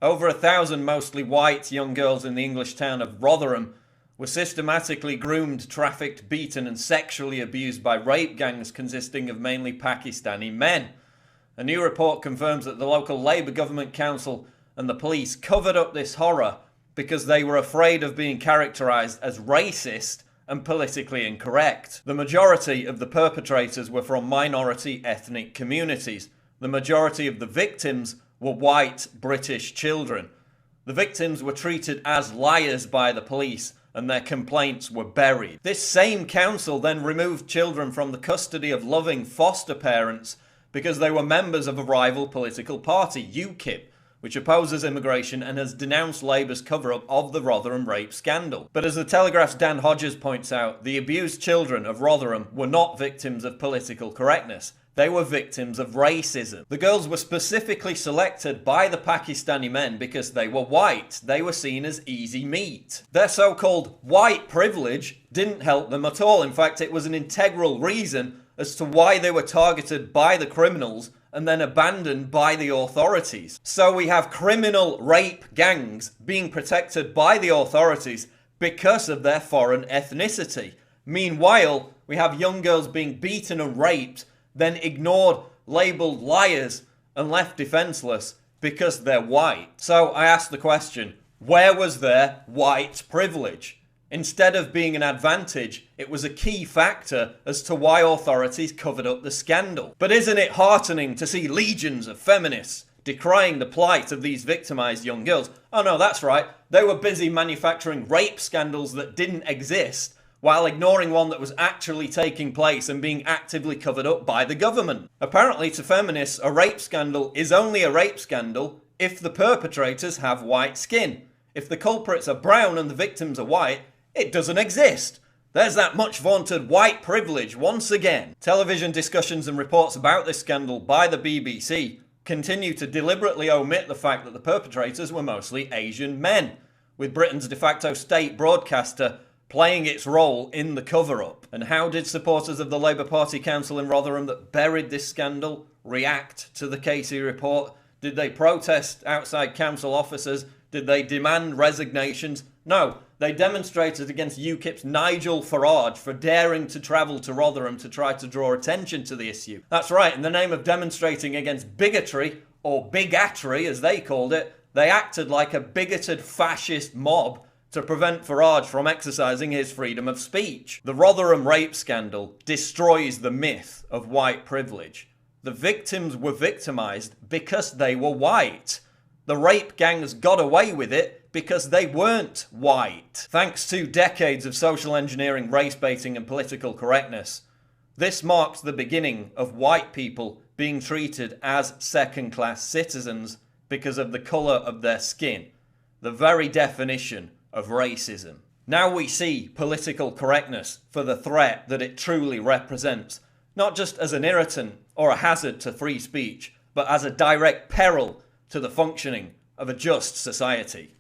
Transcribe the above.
Over 1,000 mostly white young girls in the English town of Rotherham were systematically groomed, trafficked, beaten and sexually abused by rape gangs consisting of mainly Pakistani men. A new report confirms that the local Labour Government Council and the police covered up this horror because they were afraid of being characterised as racist and politically incorrect. The majority of the perpetrators were from minority ethnic communities. The majority of the victims were white British children. The victims were treated as liars by the police and their complaints were buried. This same council then removed children from the custody of loving foster parents because they were members of a rival political party, UKIP, which opposes immigration and has denounced Labour's cover-up of the Rotherham rape scandal. But as the Telegraph's Dan Hodges points out, the abused children of Rotherham were not victims of political correctness. They were victims of racism. The girls were specifically selected by the Pakistani men because they were white. They were seen as easy meat. Their so-called white privilege didn't help them at all. In fact, it was an integral reason as to why they were targeted by the criminals and then abandoned by the authorities. So we have criminal rape gangs being protected by the authorities because of their foreign ethnicity. Meanwhile, we have young girls being beaten and raped, then ignored, labelled liars, and left defenceless because they're white. So I ask the question, where was their white privilege? Instead of being an advantage, it was a key factor as to why authorities covered up the scandal. But isn't it heartening to see legions of feminists decrying the plight of these victimised young girls? Oh no, that's right, they were busy manufacturing rape scandals that didn't exist, while ignoring one that was actually taking place and being actively covered up by the government. Apparently to feminists, a rape scandal is only a rape scandal if the perpetrators have white skin. If the culprits are brown and the victims are white, it doesn't exist. There's that much vaunted white privilege once again. Television discussions and reports about this scandal by the BBC continue to deliberately omit the fact that the perpetrators were mostly Asian men, with Britain's de facto state broadcaster playing its role in the cover-up. And how did supporters of the Labour Party council in Rotherham that buried this scandal react to the Casey report? Did they protest outside council offices? Did they demand resignations? No, they demonstrated against UKIP's Nigel Farage for daring to travel to Rotherham to try to draw attention to the issue. That's right, in the name of demonstrating against bigotry, or bigatry as they called it, they acted like a bigoted fascist mob to prevent Farage from exercising his freedom of speech. The Rotherham rape scandal destroys the myth of white privilege. The victims were victimised because they were white. The rape gangs got away with it because they weren't white. Thanks to decades of social engineering, race baiting and political correctness, this marks the beginning of white people being treated as second-class citizens because of the colour of their skin, the very definition of racism. Now we see political correctness for the threat that it truly represents, not just as an irritant or a hazard to free speech, but as a direct peril to the functioning of a just society.